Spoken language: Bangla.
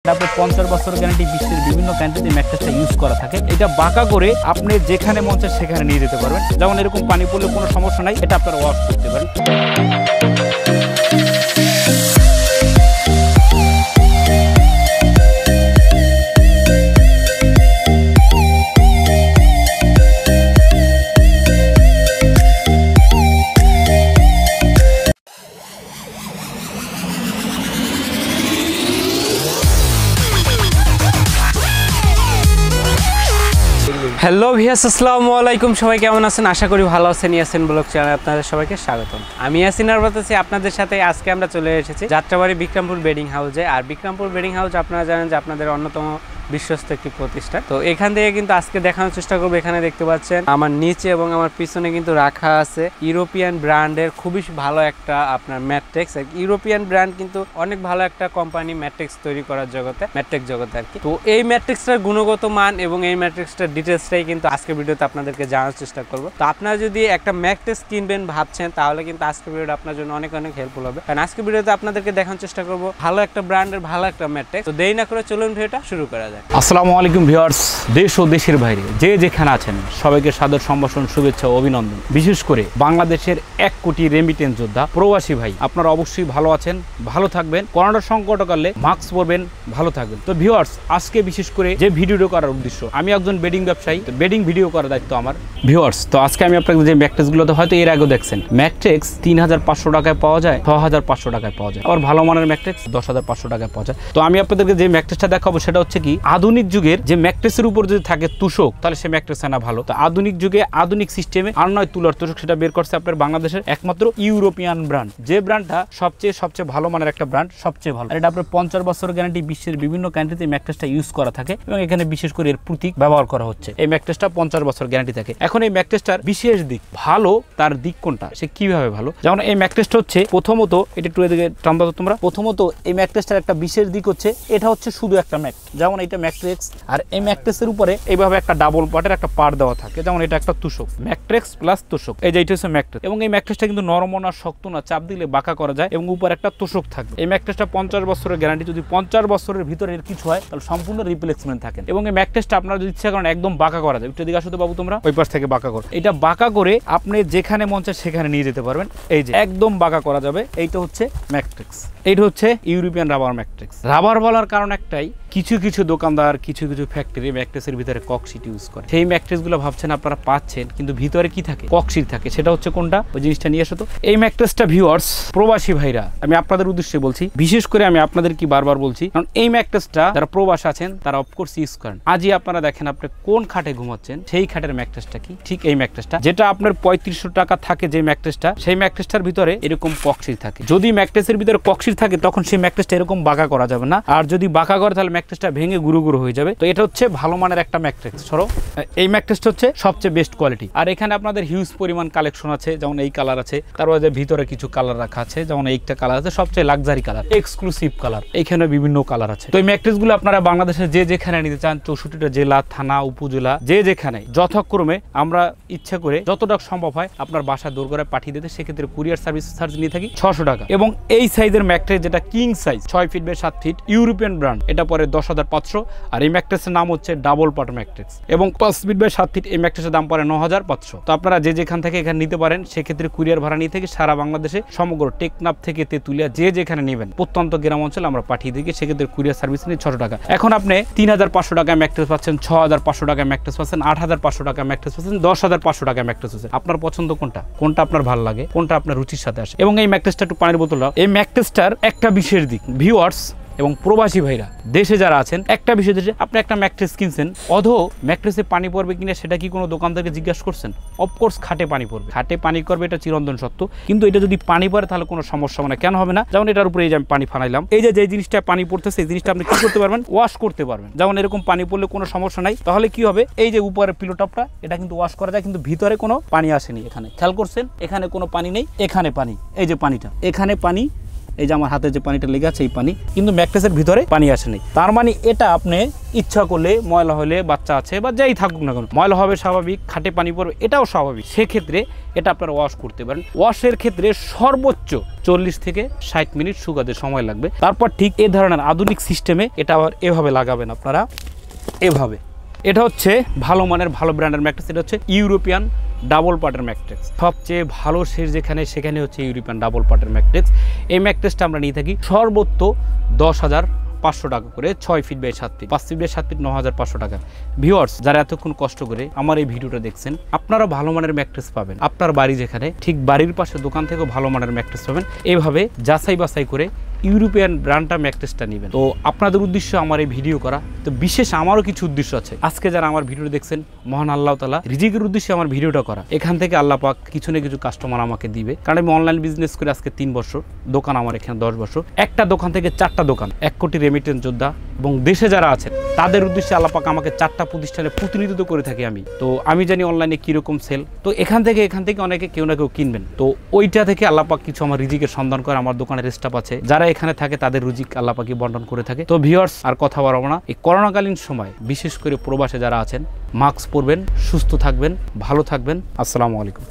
আপনার 50 বছর গ্যারান্টি বিশ্বের বিভিন্ন কান্ট্রিতে ম্যাট্রেসটা ইউজ করা থাকে। এটা বাঁকা করে আপনি যেখানে মন চায় সেখানে নিয়ে যেতে পারবেন। যেমন এরকম পানি পড়লে কোনো সমস্যা নাই, এটা আপনারা ওয়াশ করতে পারেন। হ্যালো ভিউয়ার্স, আসসালামু আলাইকুম। সবাই কেমন আছেন? আশা করি ভালো আছেন। ইয়াসিন ব্লগ চ্যানেলে আপনাদের সবাইকে স্বাগতম। আমি ইয়াসিন আছি আপনাদের সাথে। আজকে আমরা চলে এসেছি যাত্রাবাড়ি বিক্রমপুর বেডিং হাউসে। আর বিক্রমপুর বেডিং হাউস আপনারা জানেন যে আপনাদের অন্যতম বিশ্বস্ত একটি প্রতিষ্ঠান। তো এখান থেকে কিন্তু আজকে দেখানোর চেষ্টা করবো। এখানে দেখতে পাচ্ছেন আমার নিচে এবং আমার পিছনে কিন্তু রাখা আছে ইউরোপিয়ান ব্র্যান্ডের খুবই ভালো একটা আপনার ম্যাট্রিক্স। ইউরোপিয়ান ব্র্যান্ড কিন্তু অনেক ভালো একটা কোম্পানি ম্যাট্রিক্স তৈরি করার জগতে, ম্যাট্রিক্স জগতে আর কি। তো এই ম্যাট্রিক্সটার গুণগত মান এবং এই ম্যাট্রিক্সটার ডিটেলসটাই কিন্তু আজকের ভিডিওতে আপনাদেরকে জানার চেষ্টা করবো। তো আপনারা যদি একটা ম্যাট্রিক্স কিনবেন ভাবছেন, তাহলে কিন্তু আজকের ভিডিওটা আপনার জন্য অনেক অনেক হেল্পফুল হবে। কারণ আজকের ভিডিওতে আপনাদেরকে দেখানোর চেষ্টা করবো ভালো একটা ব্র্যান্ডের ভালো একটা ম্যাট্রিক্স। তো দেরি না করে চলুন ভিডিওটা শুরু করা যায়। আসসালামু আলাইকুম ভিউয়ার্স, দেশ ও দেশের বাইরে যে যেখানে আছেন সবাইকে সাদর সম্ভাষণ, শুভেচ্ছা ও অভিনন্দন। বিশেষ করে বাংলাদেশের 1 কোটি রেমিটেন্স যোদ্ধা প্রবাসী ভাই, আপনারা অবশ্যই ভালো আছেন, ভালো থাকবেন। করোনার সংকটকালে মাস্ক পরবেন, ভালো থাকবেন। তো ভিউয়ার্স, আজকে বিশেষ করে যে ভিডিওটা করার উদ্দেশ্য, আমি একজন বেডিং ব্যবসায়ী, বেডিং ভিডিও করার দায়িত্ব আমার। ভিউয়ার্স, তো আজকে আমি আপনাদের যে ম্যাট্রিক্সগুলোতে হয়তো এর আগেও দেখছেন, ম্যাট্রিক্স 3500 টাকায় পাওয়া যায়, 6500 টাকায় পাওয়া যায়। আবার ভালো মানের ম্যাট্রিক্স 10500 টাকায় পাওয়া যায়। তো আমি আপনাদেরকে যে ম্যাট্রিক্সটা দেখাবো সেটা হচ্ছে কি, আধুনিক যুগের যে ম্যাট্রিক্সের উপর যদি থাকে তুষক, তাহলে সে ম্যাট্রিক্স না ভালো। তো আধুনিক যুগে আধুনিক সিস্টেমে আর নয় তুলার তুষক, সেটা বের করছে আপনার বাংলাদেশের একমাত্র ইউরোপিয়ান ব্র্যান্ড। যে ব্র্যান্ডটা সবচেয়ে ভালো মানের একটা ব্র্যান্ড, সবচেয়ে ভালো। এটা আপনার 50 বছর গ্যারান্টি বিশ্বের বিভিন্ন কান্ট্রিতে ম্যাট্রিক্সটা ইউজ করা থাকে এবং এখানে বিশেষ করে এর প্রতীক ব্যবহার করা হচ্ছে। এই ম্যাট্রিক্সটা 50 বছর গ্যারান্টি থাকে। এখন এই ম্যাট্রিক্সটার বিশেষ দিক ভালো, তার দিক কোনটা, সে কিভাবে ভালো? যেমন এই ম্যাট্রিক্সটা হচ্ছে প্রথমত, এটা একটু এদিকে টান দাও তোমরা। প্রথমত এই ম্যাট্রিক্সটার একটা বিশেষ দিক হচ্ছে এটা হচ্ছে শুধু একটা ম্যাট। যেমন এটা ম্যাট্রিক্স, আর এই ম্যাট্রিক্সের উপরে এইভাবে একটা ডাবল পার্টের একটা পার্ট দেওয়া থাকে। যেমন এটা একটা তুষক, ম্যাট্রিক্স প্লাস তুষক, এই যে এটা হচ্ছে ম্যাট্রিক্স। এবং এই ম্যাট্রিক্সটা কিন্তু নরম না শক্ত না, চাপ দিলে বাঁকা করা যায় এবং উপর একটা তুষক থাকে। এই ম্যাট্রিক্সটা 50 বছরের গ্যারান্টি। যদি 50 বছরের ভিতরে এর কিছু হয় তাহলে সম্পূর্ণ রিপ্লেসমেন্ট থাকে। এবং এই ম্যাট্রিক্সটা আপনারা যদি ইচ্ছা করেন একদম বাঁকা করা যায়। একটু দিকে আসো তো বাবু, তোমরা ওই পাশ থেকে বাঁকা করো। এটা বাঁকা করে আপনি যেখানে মন চায় সেখানে নিয়ে যেতে পারবেন। এই যে একদম বাঁকা করা যাবে। এইটা হচ্ছে ম্যাট্রিক্স, এইটা হচ্ছে ইউরোপিয়ান রাবার ম্যাট্রিক্স। রাবার বলার কারণ একটাই, কিছু কিছু দোকানদার, কিছু কিছু ফ্যাক্টরি ম্যাট্রিক্সের ভিতরে ককশিট ইউজ করে। সেই ম্যাট্রিক্সগুলো ভাবছেন আপনারা পাচ্ছেন, কিন্তু ভিতরে কি থাকে? ককশিট থাকে। সেটা হচ্ছে কোনটা, ওই জিনিসটা নিয়ে আসো তো। এই ম্যাট্রিক্সটা ভিউয়ার্স, প্রবাসী ভাইরা, আমি আপনাদের উদ্দেশ্যে বলছি, বিশেষ করে আমি আপনাদের কি বারবার বলছি, কারণ এই ম্যাট্রিক্সটা যারা প্রবাস আছেন তারা অফকোর্স ইউজ করেন। আজই আপনারা দেখেন আপনি কোন খাটে ঘুমাচ্ছেন, সেই খাটের ম্যাট্রিক্সটা কি, ঠিক এই ম্যাট্রিক্সটা। যেটা আপনার 3500 টাকা থাকে যে ম্যাট্রিক্সটা, সেই ম্যাট্রিক্সটার ভিতরে এরকম ককশিট থাকে। যদি ম্যাট্রিক্সের ভিতরে ককশিট থাকে তখন সেই ম্যাট্রিক্সটা এরকম বাঁকা করা যাবে না। আর যদি বাঁকা করে তাহলে ম্যাট্রিক্সটা ভেঙে গুঁড়ো হয়ে যাবে। তো এটা হচ্ছে ভালো মানের একটা ম্যাট্রিক্স। সরো, এই ম্যাট্রিক্সটা হচ্ছে সবচেয়ে বেস্ট কোয়ালিটি। আর এখানে আপনাদের হিউজ পরিমাণ কালেকশন আছে। যেমন এই কালার আছে, তারপরে যে ভিতরে কিছু কালার রাখা আছে। যেমন এইটা কালার আছে, সবচেয়ে লাক্সারি কালার, এক্সক্লুসিভ কালার। এখানে বিভিন্ন কালার আছে। তো এই ম্যাট্রিক্সগুলো আপনারা বাংলাদেশের যে যেখানে নিতে চান, 64টা জেলা, থানা, উপজেলা, যে যেখানে যথাক্রমে আমরা ইচ্ছা করে যতটা সম্ভব হয় আপনার বাসা দূর করে পাঠিয়ে দিতে, সেক্ষেত্রে কুরিয়ার সার্ভিস চার্জ নিয়ে থাকি 600 টাকা। এবং এই সাইজের ম্যাট্রিক্স, যেটা king size 6 feet by 7 feet European brand, এটা পরে 10,500। আর এই ম্যাট্রিক্সের নাম হচ্ছে ডাবল পার্ট ম্যাট্রিক্স এবং 5 ফিট বাই 7 ফিট। এই ম্যাট্রিক্সের দাম পড়ে 9,500। তো আপনারা যে যেখান থেকে এখানে নিতে পারেন, সেক্ষেত্রে কুরিয়ার ভাড়া নিয়ে থেকে সারা বাংলাদেশে সমগ্র টেকনাফ থেকে তেতুলিয়া যে যেখানে নেবেন, প্রত্যন্ত গ্রাম অঞ্চলে আমরা পাঠিয়ে দিই। সেক্ষেত্রে কুরিয়ার সার্ভিস নিয়ে 600 টাকা। এখন আপনি 3500 টাকায় ম্যাট্রিক্স পাচ্ছেন, 6500 টাকায় ম্যাট্রিক্স পাচ্ছেন, 8500 টাকায় ম্যাট্রিক্স পাচ্ছেন, 10,500 টাকায় ম্যাট্রিক্স পাচ্ছেন। আপনার পছন্দ কোনটা, কোনটা আপনার ভালো লাগে, কোনটা আপনার রুচির সাথে আসে। এবং এই ম্যাট্রিক্সটা একটু পানির বোতল, এই ম্যাট্রিক্সটার একটা বিশেষ দিক ভিউয়ার্স এবং প্রবাসী ভাইরা, দেশে যারা আছেন, একটা বিষয় দেশে আপনি একটা ম্যাট্রিক্স কিনছেন, ম্যাট্রিক্সে পানি পড়বে কিনা সেটা কি কোনো দোকানদারকে জিজ্ঞাসা করছেন? অফকোর্স খাটে পানি পড়বে, খাটে পানি করবে, এটা চিরন্তন সত্য। কিন্তু এটা যদি পানি পড়ে তাহলে কোনো সমস্যা মানে কেন হবে না? যেমন এটার উপরে এই যে আমি পানি ফানাইলাম, এই যে জিনিসটা পানি পড়তেছে, এই জিনিসটা আপনি কি করতে পারবেন? ওয়াশ করতে পারবেন। যেমন এরকম পানি পড়লে কোনো সমস্যা নাই। তাহলে কি হবে, এই যে উপরের পিলোটপটা, এটা কিন্তু ওয়াশ করা যায়, কিন্তু ভিতরে কোনো পানি আসেনি। এখানে খেয়াল করছেন, এখানে কোনো পানি নেই, এখানে পানি, এই যে পানিটা, এখানে পানি, এই যে আমার হাতে যে পানিটা লেগে আছে এই পানি, কিন্তু ম্যাট্রেসের ভিতরে পানি আসেনি। তার মানে এটা আপনি ইচ্ছা করলে ময়লা হলে, বাচ্চা আছে বা যাই থাকুক না কেন, ময়লা হবে স্বাভাবিক, খাটে পানি পড়বে এটাও স্বাভাবিক, সেক্ষেত্রে এটা আপনারা ওয়াশ করতে পারেন। ওয়াশের ক্ষেত্রে সর্বোচ্চ 40 থেকে 60 মিনিট শুকাতে সময় লাগবে। তারপর ঠিক এই ধরনের আধুনিক সিস্টেমে এটা আবার এভাবে লাগাবেন আপনারা, এভাবে। এটা হচ্ছে ভালো মানের ভালো ব্র্যান্ডের ম্যাট্রেস, এটা হচ্ছে ইউরোপিয়ান ডাবল পার্টের ম্যাট্রেস। সবচেয়ে ভালো শেষ সেখানে হচ্ছে ইউরোপিয়ান ডাবল পার্টের ম্যাট্রেস। এই ম্যাট্রেসটা আমরা নিয়ে থাকি সর্বোচ্চ 10,500 টাকা করে, 6 feet by 7 feet, 5 feet by 7 feet 9,500 টাকা। ভিউয়ার্স, যারা এতক্ষণ কষ্ট করে আমার এই ভিডিওটা দেখছেন, আপনারা ভালো মানের ম্যাট্রেস পাবেন আপনার বাড়ি যেখানে, ঠিক বাড়ির পাশে দোকান থেকেও ভালো মানের ম্যাট্রেস পাবেন। এইভাবে যাচাই বাছাই করে ইউরোপিয়ান ব্র্যান্ডটা ম্যাট্রেসটা নেবেন। তো আপনাদের উদ্দেশ্য আমার এই ভিডিও করা, তো বিশেষ আমারও কিছু উদ্দেশ্য আছে। আজকে যারা আমার ভিডিও দেখছেন, মহান আল্লাহ তাআলা রিজিকের উদ্দেশ্যে আমার ভিডিওটা করা। এখান থেকে আল্লাহ পাক কিছু না কিছু কাস্টমার আমাকে দিবে, কারণ আমি অনলাইন বিজনেস করে আজকে 3 বছর, দোকান আমার এখানে 10 বছর, একটা দোকান থেকে 4টা দোকান, 1 কোটি রেমিটেন্স যোদ্ধা এবং দেশে যারা আছেন তাদের উদ্দেশ্যে আল্লাহ পাক আমাকে 4টা প্রতিষ্ঠানে প্রতিনিধিত্ব করে থাকি আমি। তো আমি জানি অনলাইনে কীরকম সেল, তো এখান থেকে অনেকে কেউ না কেউ কিনবেন। তো ওইটা থেকে আল্লাহ পাক কিছু আমার রিজিকের সন্ধান করে, আমার দোকানের স্টাফ আছে যারা এখানে থাকে, তাদের রুজিক আল্লাহ পাকি বন্টন করে থাকে। তো ভিউয়ার্স, আর কথা বাড়াবো না, এই করোনাকালীন সময় বিশেষ করে প্রবাসে যারা আছেন, মাস্ক পরবেন, সুস্থ থাকবেন, ভালো থাকবেন। আসসালামু আলাইকুম।